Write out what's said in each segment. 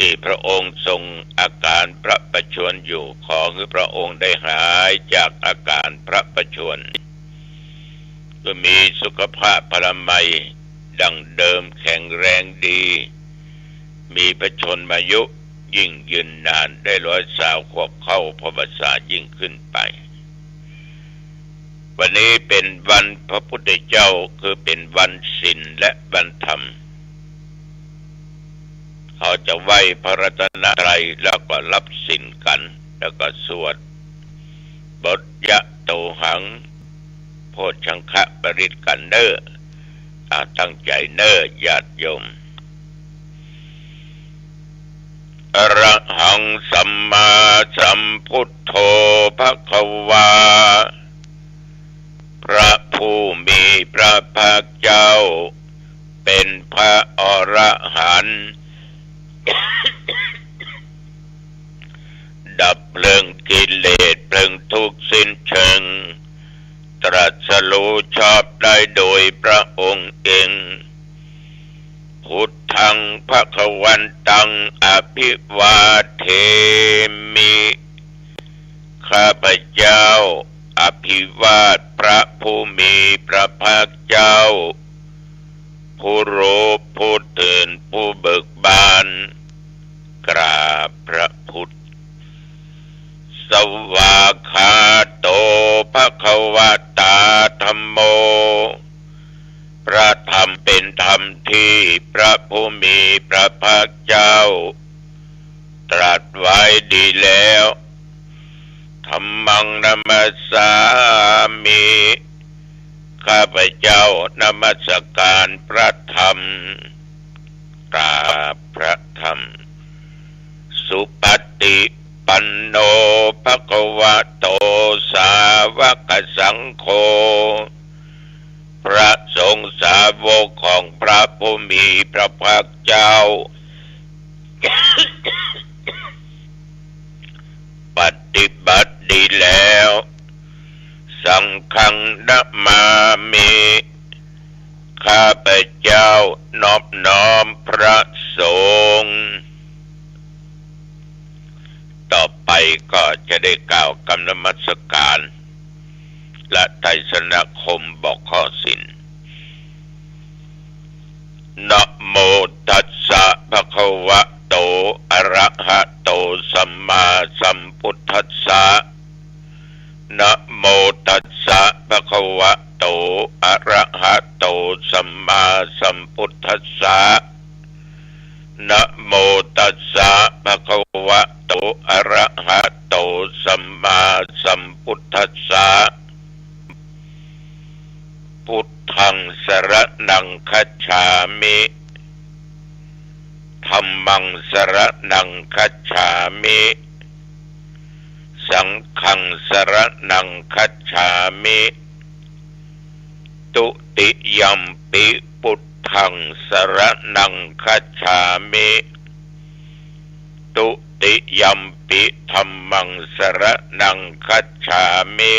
ที่พระองค์ทรงอาการพระประชวรอยู่ขอให้พระองค์ได้หายจากอาการพระประชวรก็มีสุขภาพพลามัยดังเดิมแข็งแรงดีมีพระชนมายุยิ่งยืนนานได้100 ขวบเข้าพรรษายิ่งขึ้นไปวันนี้เป็นวันพระพุทธเจ้าคือเป็นวันศีลและวันธรรมเขาจะไหว้พระรัตนตรัยแล้วก็รับศีลกันแล้วก็สวดบทยะโตหังโพชฌังคะปริตกันเนอตั้งใจเนอญาติโยมอะระหังสัมมาสัมพุทโธภควาพระผู้มีพระภาคเจ้าเป็นพระอรหันต์ดับเพลิงกิเลสเพลิงทุกข์สิ้นเชิงตรัสรู้ชอบได้โดยพระองค์เองพุทธังภวันตังอภิวาเทมิข้าพเจ้าอภิวาทพระผู้มีพระภาคเจ้าผู้รู้ผู้ตื่นผู้เบิกบานกราบพระพุทธสวากขาโตภควตาธัมโมพระธรรมเป็นธรรมที่พระผู้มีพระภาคเจ้าตรัสไว้ดีแล้วธัมมังนัมสสามิข้าพเจ้านมัสการพระธรรมกราบพระธรรมสุปฏิปันโนภควโตสาวกสังโฆพระสงฆ์สาวกของพระผู้มีพระภาคเจ้า ปฏิบัติดีแล้วสังฆังนะมามิข้าพเจ้านอบน้อมพระสงฆ์ต่อไปก็จะได้กล่าวคำนมัสการและไตรสรณคมบอกข้อศีลนะโมตัสสะภะคะวะโตอะระหะโตสัมมาสัมพุทธัสสะนะโมตัสสะภะคะวะโตอะระหะโตสัมมาสัมพุทธัสสะนะโมตัสสะภะคะวะโตอะระหะโตสัมมาสัมพุทธัสสะพุทธังสรณังคัจฉามิธัมมังสรณังคัจฉามิสังฆังสรณังคัจฉามิตุติยัมปิพุทธังสรณังคัจฉามิตุติยัมปิธัมมังสรณังคัจฉามิ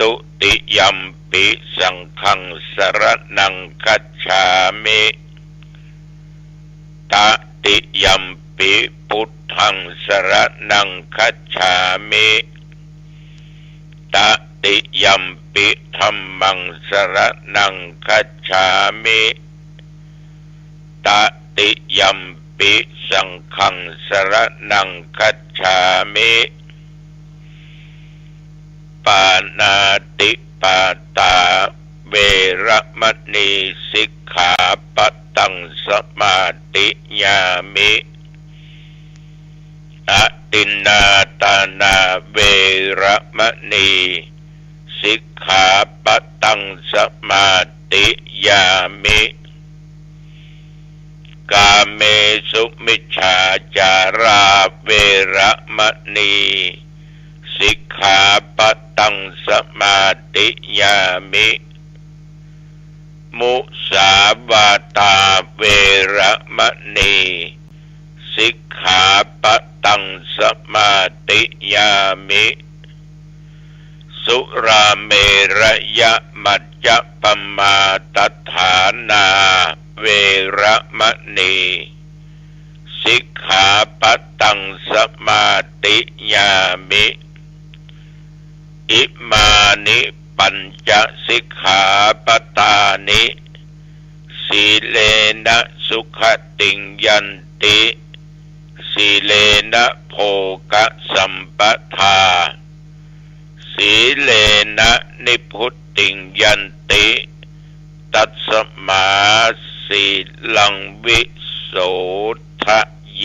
ตุติยัมปิสังฆังสรณังคัจฉามิตติยัมปิพุทธังสรณังคัจฉามิตติยัมปิธัมมังสรณังคัจฉามิตติยัมปิสังฆังสรณังคัจฉามิปานาติปาตาเวระมณีสิกขาปะตังสมาธิยามิอตินนาตานาเวระมณีสิกขาปะตังสมาธิยามิกาเมสุมิจฉาจาราเวระมณีสิกขาปะตังสมาธิยามิมุสาวาตาเวระมณีสิกขาปะตังสมาธิยามิสุราเมรยมัจจปมาตฐานาเวระมณี มิอิมานิปัญจสิกขาปทานิสีเลนะสุขติงยันติสีเลนะโภคสัมปทาสีเลนะนิพุตติงยันติตัสสมาสีลังวิโสทะเย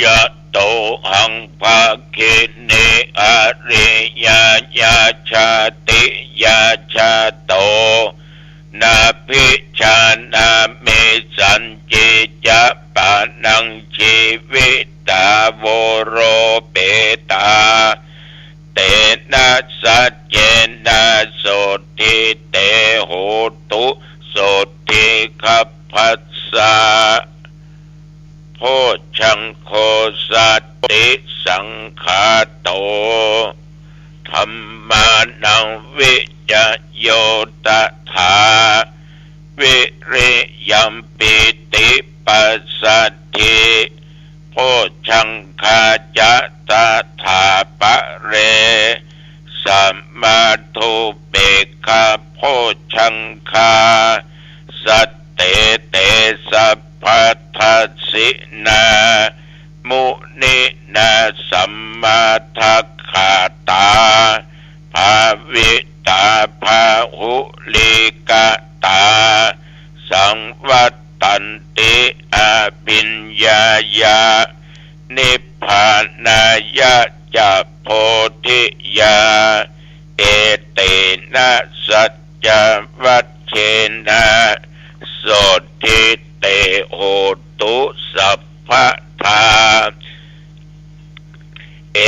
ยะโตหังภาคิเนอริยญาชาติยาชาโตนาภิชานาเมสัญจิจะปานังชีวิตาโวโรเปตาเตนะสัจเจนะโสติเตโหตุโสติคัพพัสสะโพชังโคสัตติสังขาโตธัมมานังวิจโยตถาวิริยัมปิติปัสสัทธิโพชังคาจะตถาปะเรสัมมาทุเปกขาโพชังคาสัตเตเตสัพพัทธัสสินามุนินาสัมมาทัคขาตาภาวิตาภาหุลิกาตาสังวัตตันติอาปิญญายานิพพานายะจะโพธิยาเอเตนะสัจจวัชเชนะโสติเตโหตุสัพพทาเอ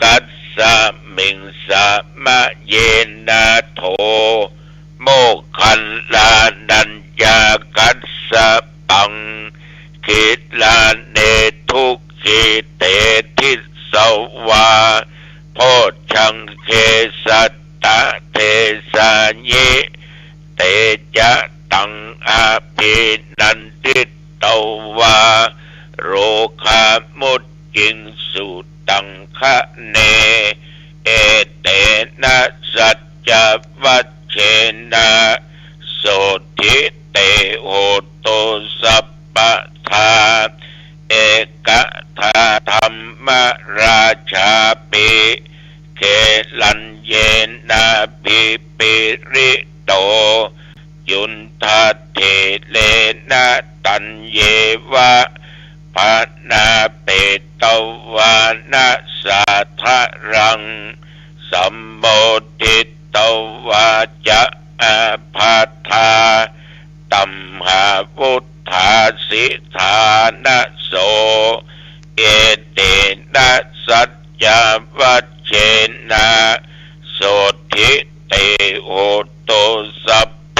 กัสสะมิงสะมะเยนะโทโมคันลานัญญากัสสะปังคิลาเนทุกขิเตทิสวาโพชังเคสัตตะเทสานิเตจะตังอาภินันติตวาโรคามุตจิงสุตังคะเนเอเตนะสัจจวัชเชนะโสทิเตโหตุสัพพทาเอกทาธรรมราชาปิเขลัญเยนะปิปิริโตยุนทาเทเลนะตัญเยวะภานาเปตวานะสาทะรังสัมโมทิตวาจะอาภาธาตัมหาวุธาสิธานะโสเอเตนะสัจจวัชเชนะโสทิเตโหตุสัพพ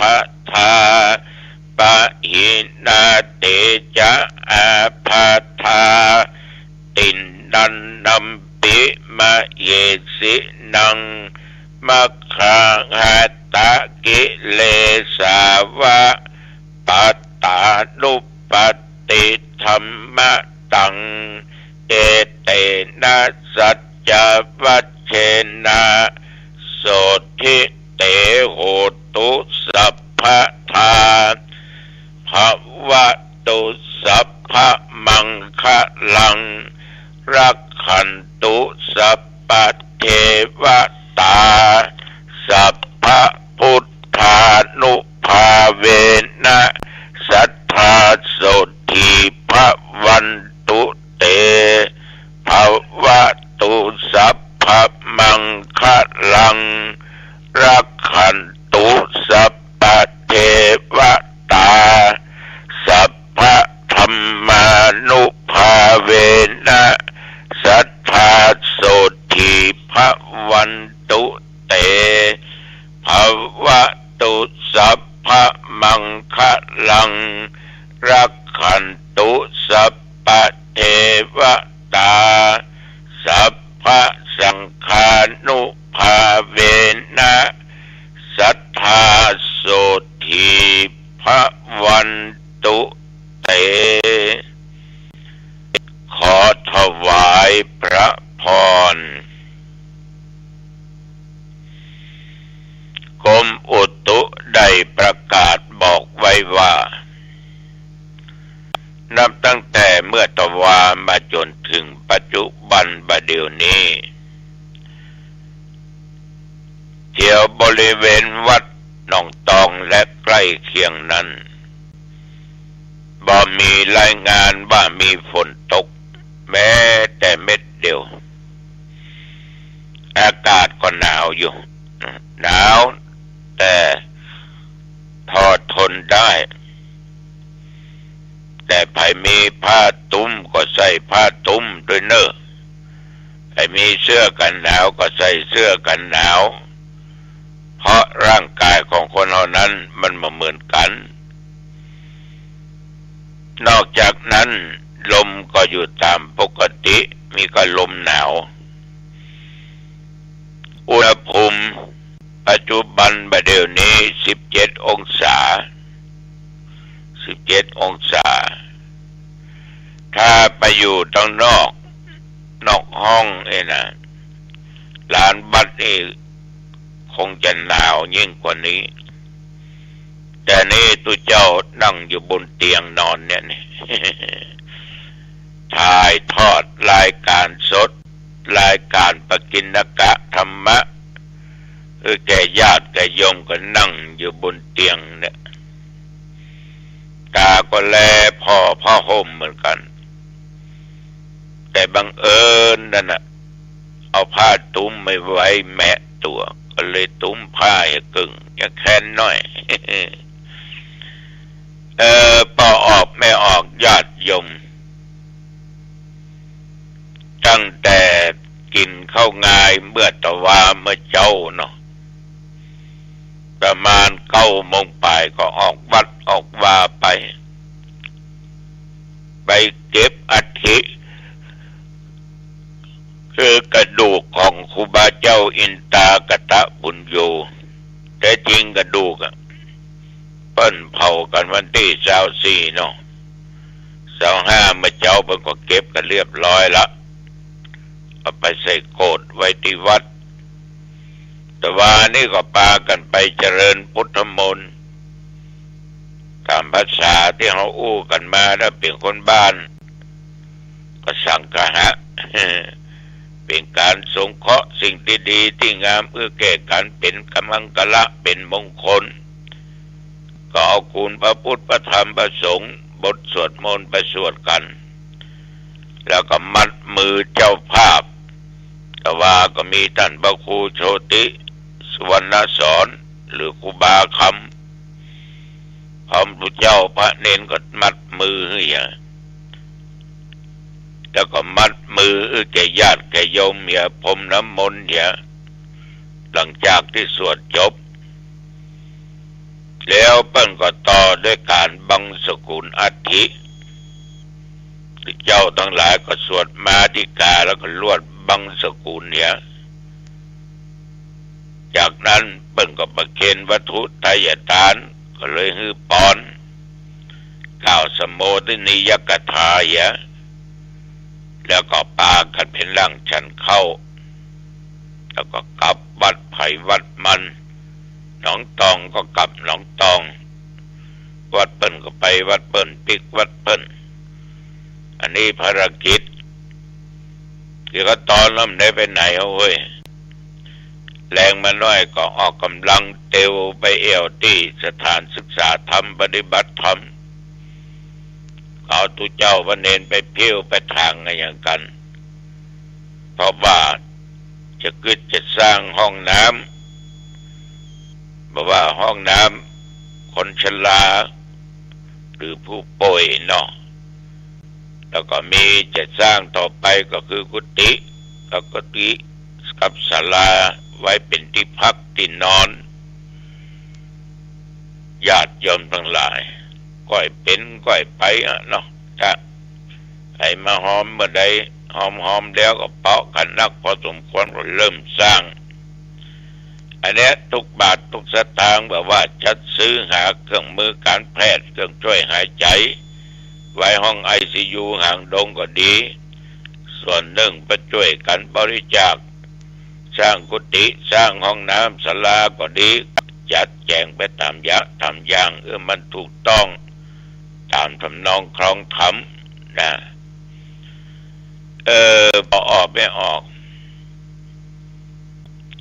ทาปะหินาเตจะอาภาธาตินนันนัมปิมะเยสินังมัคคังหัตตะกิเลสาวะปัตตานุปติธัมมะตังเอเตนะสัจจวัชเชนะโสทิเตโหตุสัพพทาภวตุสัพพมังคะลังรักขันตุสัพพเทวตาสัพพพุทธานุภาเวนะสัทธาโสทิภวันตุเตภวตุสัพพมังคะลังรักขันตุสัพพ เดี๋ยวนี้เที่ยวบริเวณวัดหนองตองและใกล้เคียงนั้นบ่มีรายงานว่ามีฝนตกแม้แต่เม็ดเดียวอากาศก็หนาวอยู่หนาวแต่พอทนได้แต่ใครมีผ้าตุ้มก็ใส่ผ้าตุ้มด้วยเนอะใครมีเสื้อกันหนาวก็ใส่เสื้อกันหนาวเพราะร่างกายของคนเหล่านั้นมันไม่เหมือนกันนอกจากนั้นลมก็อยู่ตามปกติมีก็ลมหนาวอุณหภูมิปัจจุบันบัดเดี๋ยวนี้17 องศาถ้าไปอยู่ตรงนอกห้องนะลานบัดนี่คงจะหนาวยิ่งกว่านี้แต่นี่ตุเจ้านั่งอยู่บนเตียงนอนเนี่ยนี่ ถ่ายทอดรายการสดรายการปกิณกะธรรมะแก่ญาติแก่โยมก็นั่งอยู่บนเตียงเนี่ยตาก็แลพ่อผ้าห่มเหมือนกันแต่บังเอิญนั่นน่ะเอาผ้าตุ้มไม่ไว้แมะตัวก็เลยตุ้มผ้าอย่ากึ่งอย่าแค้นหน่อย พอออกไม่ออกญาติโยมตั้งแต่กินข้าวงายเมื่อตะวาเมื่อเจ้าเนาะประมาณ9 โมงป่ายก็ออกวัดออกวาไปเก็บอัฐิคือกระดูกของครูบาเจ้าอินตากตะบุญโยแต่จริงกระดูกเปิ้นเผากันวันที่24เนาะ25เมื่อเจ้าเพิ่นก็เก็บกันเรียบร้อยละเอาไปใส่โกฐไว้ที่วัดแต่ว่านี่ก็พากันไปเจริญพุทธมนต์ตามภาษาที่เขาอู้กันมาแล้วเป็นคนบ้านก็สังฆะเป็นการสงเคราะห์สิ่งที่ดีที่งามแก่กันเป็นกำลังกะละเป็นมงคลก็เอาคุณพระพุทธพระธรรมพระสงฆ์บทสวดมนต์ไปสวดกันแล้วก็มัดมือเจ้าภาพแต่ว่าก็มีท่านพระครูโชติสุวรรณสอนหรือครูบาคำพร้อมพระเจ้าพระเนนก็มัดมือแล้วก็มัดมือแก่ญาติแก่โยมพรมน้ำมนต์หลังจากที่สวดจบแล้วเปิ้นก็ต่อด้วยการบังสกุลอัฐิเจ้าทั้งหลายก็สวดมาติกาแล้วก็ลวดบังสกุลจากนั้นเปิ้นก็ประเคนวัตถุไตรยทานก็เลยฮือปอนกล่าวสมโภชนิยกถาแล้วก็ปากันเป็นร่างฉันเข้าแล้วก็กลับวัดไผ่วัดมันหนองตองก็กลับหนองตองวัดเปิ้นก็ไปวัดเปิ้นปิกวัดเปิ้นอันนี้ภารกิจที่ก็ตอนนั้นได้ไปไหนเว้ยแรงมาน้อยก็ออกกำลังเตวไปเอวที่สถานศึกษาธรรมปฏิบัติธรรมเอาตุเจ้าพระเนนไปเพี้ยวไปทางอะไรอย่างกันเพราะว่าจะสร้างห้องน้ำบอกว่าห้องน้ำคนชราหรือผู้ป่วยเนาะแล้วก็มีจะสร้างต่อไปก็คือกุฏิกับศาลาไว้เป็นที่พักที่นอนญาติโยมทั้งหลายก้อยเป็นก้อยไปเนาะถ้าใครมาหอมเมื่อใดหอมแล้วก็เปาะกันนักพอสมควรก็เริ่มสร้างอันนี้ทุกบาททุกสตางค์แบบว่าจัดซื้อหาเครื่องมือการแพทย์เครื่องช่วยหายใจไว้ห้อง ICU ห่างดงก็ดีส่วนหนึ่งไปช่วยกันบริจาคสร้างกุฏิสร้างห้องน้ำศาลาก็ดีจัดแจงไปตามอย่างมันถูกต้องตามทำนองครองธรรมนะ พอออกไม่ออก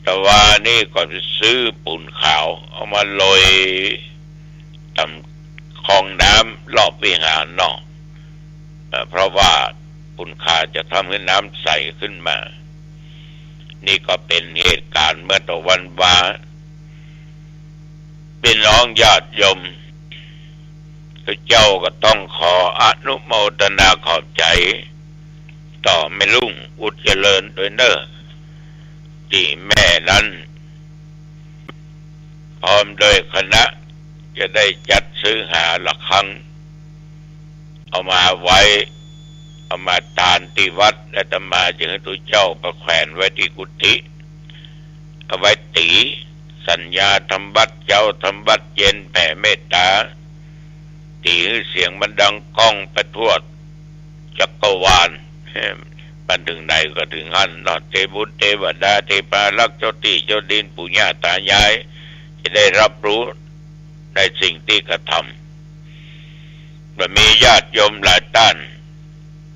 แต่ว่านี่ก่อนไปซื้อปูนขาวเอามาโรยตำคลองน้ำรอบวิหารเนาะเพราะว่าปูนขาวจะทำให้น้ำใสขึ้นมานี่ก็เป็นเหตุการณ์เมื่อตะวันวาเป็นน้องญาติโยมเจ้าก็ต้องขออนุโมทนาขอบใจต่อแม่ลุงอุดเจริญโดยเนอที่แม่นั้นพร้อมโดยคณะจะได้จัดซื้อหาละครั้งเอามาไว้เอามาตานที่วัดและตมาจึงให้ตัวเจ้าประแขวนไว้ที่กุฏิเอาไว้ตีสัญญาทำบัตรเจ้าทำบัตรเย็นแผ่เมตตาตีให้เสียงมันดังก้องไปทั่วจักรวาลมันถึงไหนก็ถึงหันนอเทบุตรเทวดาเทพารักษ์เจ้าที่เจ้าดินปู่ย่าตายายจะได้รับรู้ในสิ่งที่กระทำว่ามีญาติโยมหลายท่าน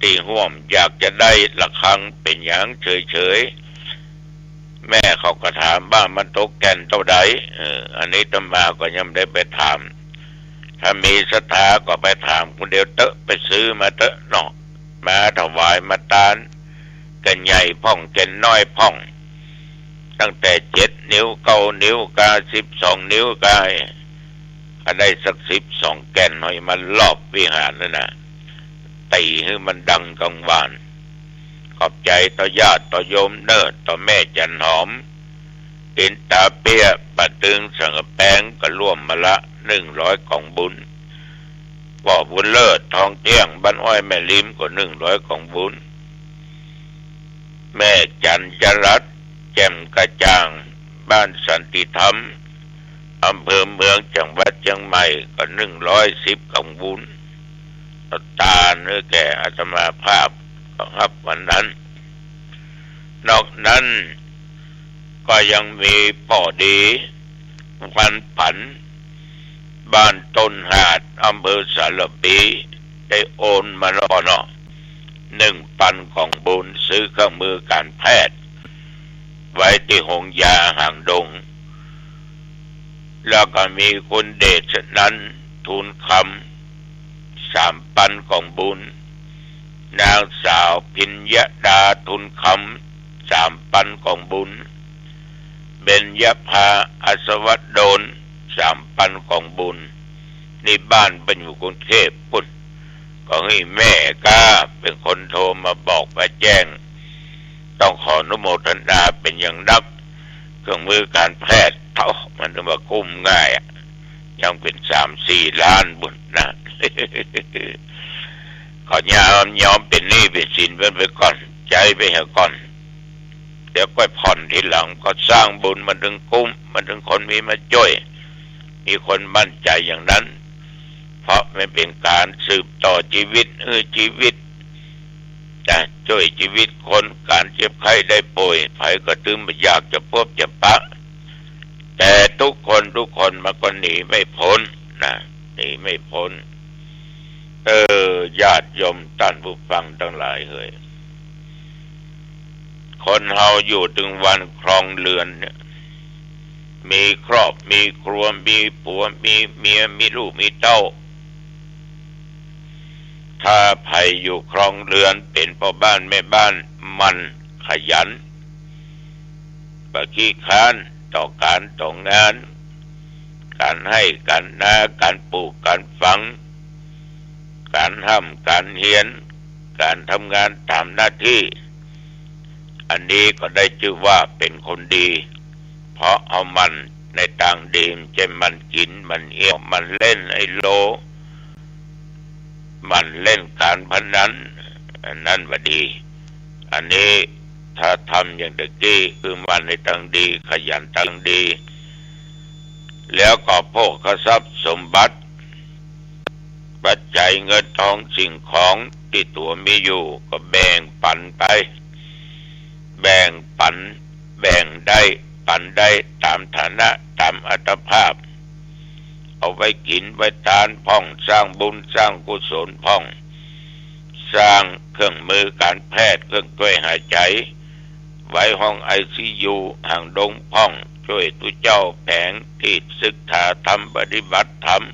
ที่ห่วมอยากจะได้ละครั้งเป็นอย่างเฉยๆแม่เขาก็ถามบ้ามันตกแก่นเท่าใดอันนี้ตมาก็ยังได้ไปถามถ้ามีศรัทธาก็ไปถามคนเดียวเตอะไปซื้อมาเตอะเนาะมาถวายมาตานกันใหญ่พ่องกันน้อยพ่องตั้งแต่7 นิ้ว9 นิ้วกา12 นิ้วกายถ้าได้สัก12 แก่นหน่อยมันรอบวิหารนั่นนะตีให้มันดังกังวานขอบใจต่อญาติต่อโยมเนิดต่อแม่จันหอมอินตาเปียปะตึงสังแปงก็ร่วมมาละ100 กล่องบุญพ่อบุญเลิศทองเตี้ยงบ้านอ้อยแม่ลิ้มก็100 กล่องบุญแม่จันจรัสแจ่มกระจ่างบ้านสันติธรรมอำเภอเมืองจังหวัดเชียงใหม่ก็110 กล่องบุญตาเนื้อแก่อาตมาภาพก็รับวันนั้นนอกนั้นก็ยังมีพ่อดีวันผันบ้านต้นหาดอำเภอสารปีได้โอนมาแล้วเนาะ1,000 กล่องบุญซื้อเครื่องมือการแพทย์ไว้ที่หงยาห่างดงแล้วก็มีคนเดชนั้นทูลคำ3,000 กล่องบุญนางสาวพิญญดาทุนคำ3,000 กล่องบุญเบญญภาอัศวโดน3,000 กล่องบุญนี่บ้านเป็นอยู่กรุงเทพปุ่นก็ให้แม่ก้าเป็นคนโทรมาบอกมาแจ้งต้องขออนุโมทนาเป็นอย่างนักเครื่องมือการแพทย์เท่ามันจะมาคุ้มง่ายยังเป็น3-4 ล้านบุญนะขอยอมเป็นหนี้เป็นสินเพิ่นไปก่อนใจไปเหอะก่อนเดี๋ยวก็ผ่อนทีหลังก็สร้างบุญมันถึงคุ้มมันถึงคนมีมาช่วยมีคนมั่นใจอย่างนั้นเพราะไม่เป็นการสืบต่อชีวิตชีวิตจะช่วยชีวิตคนการเจ็บไข้ได้ป่วยไผก็ตึงไม่อยากจะพบจะปะแต่ทุกคนมันก็หนีไม่พ้นนะหนีไม่พ้นญาติโยมท่านผู้ฟังทั้งหลายเฮ้ยคนเฮาอยู่ถึงวันครองเรือนเนี่ยมีครอบมีครัวมีผัวมีเมียมีลูกมีเต้าถ้าไผอยู่ครองเรือนเป็นพ่อบ้านแม่บ้านมันขยันปฏิค้านต่อการต่องานการให้การนาการปลูกการฝังการห้ำการเฮียนการทำงานตามหน้าที่อันนี้ก็ได้ชื่อว่าเป็นคนดีเพราะเอามันในต่างดีมจะมันกินมันเอี่ยวมันเล่นไอโลมันเล่นการพนันอันนั้นว่าดีอันนี้ถ้าทำอย่างตะกี้คือมันในต่างดีขยันต่างดีแล้วก็พวกทรัพย์สมบัติปัจจัยเงินทองสิ่งของที่ตัวมีอยู่ก็แบ่งปันไปแบ่งได้ปันได้ตามฐานะตามอัตภาพเอาไว้กินไว้ทานพ่องสร้างบุญสร้างกุศลพ่องส สร้างเครื่องมือการแพทย์เครื่องช่วยหายใจไว้ห้องICUห่างดงพ่องช่วยตุเจ้าแผงที่ศึกษาธรรมปฏิบัติธรรม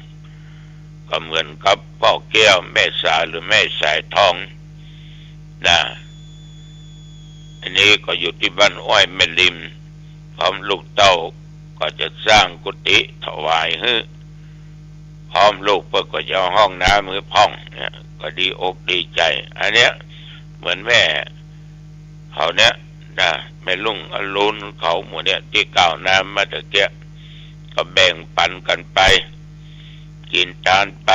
ก็เหมือนกับพ่อแก้วแม่สายหรือแม่สายทองนะอันนี้ก็อยู่ที่บ้านอ้อยแม่ริมพร้อมลูกเต้าก็จะสร้างกุฏิถวายให้พร้อมลูกเพื่อก็จะเอาห้องน้ำมือพ่องเนี่ยก็ดีอกดีใจอันเนี้ยเหมือนแม่เขาเนี้ยนะแม่ลุงอรุณเขาหมู่เนี้ยที่ก้าวน้ำมาตะเกียก็แบ่งปันกันไปกินทานไป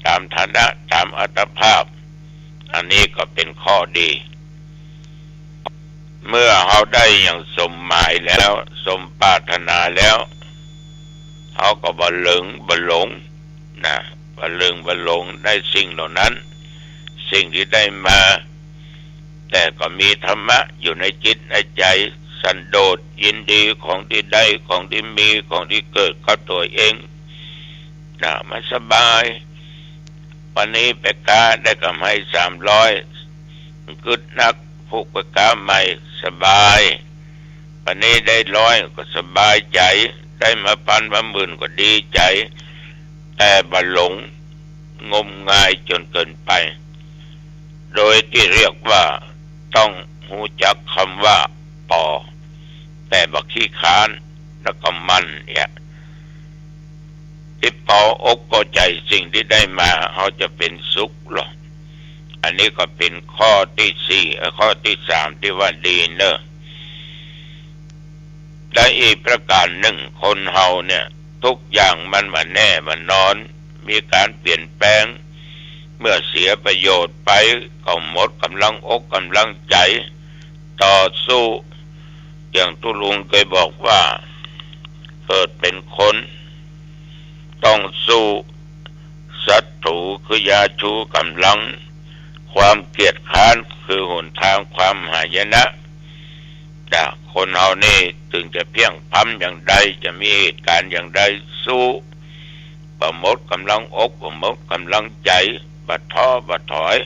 ตามฐานะตามอัตภาพอันนี้ก็เป็นข้อดีเมื่อเขาได้อย่างสมหมายแล้วสมปรารถนาแล้วเขาก็บ่หลงนะบ่หลงได้สิ่งเหล่านั้นสิ่งที่ได้มาแต่ก็มีธรรมะอยู่ในจิตในใจสันโดษยินดีของที่ได้ของที่มีของที่เกิดกับตัวเองนะมันสบายวันนี้ไปกาได้กำไร300กึดนักผูกไปกาใหม่สบายวันนี้ได้100ก็สบายใจได้มา1,000มา10,000ก็ดีใจแต่บ่หลงงมงายจนเกินไปโดยที่เรียกว่าต้องรู้จักคำว่าปอแต่บักขี้ค้านแล้วก็มันเนี่ยที่ปออกก็ใจสิ่งที่ได้มาเขาจะเป็นสุขหรออันนี้ก็เป็นข้อที่4ข้อที่3ที่ว่าดีเนอะและอีกประการหนึ่งคนเฮาเนี่ยทุกอย่างมันมาแน่มานอนมีการเปลี่ยนแปลงเมื่อเสียประโยชน์ไปก็หมดกำลังอกกำลังใจต่อสู้อย่างทุลุงเคยบอกว่าเกิดเป็นคนต้องสู้ศัตรูคือยาชูกำลังความเกียจค้านคือหนทางความหายนะจากคนเฮานี่ถึงจะเพียงพำอย่างใดจะมีเหตุการณ์อย่างใดสู้บ่หมดกำลังอกบ่หมดกำลังใจบ่ท้อบ่ถอย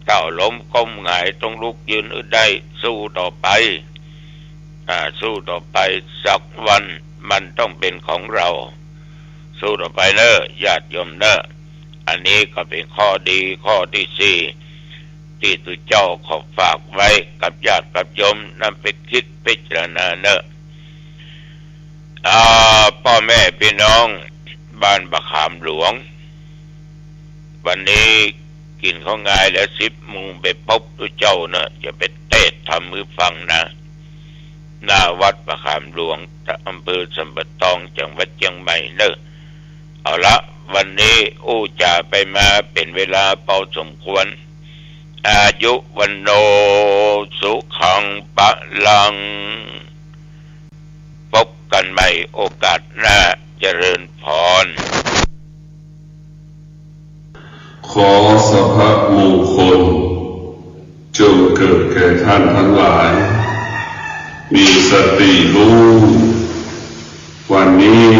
เต้าล้มก้มหงายต้องลุกยืนได้สู้ต่อไปสู้ต่อไปสักวันมันต้องเป็นของเราสู้ต่อไปเนอะญาติโยมเนอะอันนี้ก็เป็นข้อดีข้อที่4ที่ตุเจ้าขอฝากไว้กับญาติกับโยมนำไปคิดพิจารณาเนอะพ่อแม่พี่น้องบ้านบะขามหลวงวันนี้กินข้าวงายแล้ว10 โมงไปพบตุเจ้าเนอะจะไปเทศน์ทำมือฟังนะหน้าวัดบะขามหลวงอำเภอสัมปะตองจังหวัดเชียงใหม่เนอะเอาละวันนี้จ่าไปมาเป็นเวลาเป่าสมควรอายุวันโนสุขังปะลังพบกันใหม่โอกาสหน้าเจริญพรขอสัพพะมงคลจงเกิดแก่ท่านทั้งหลายมีสติรู้วันนี้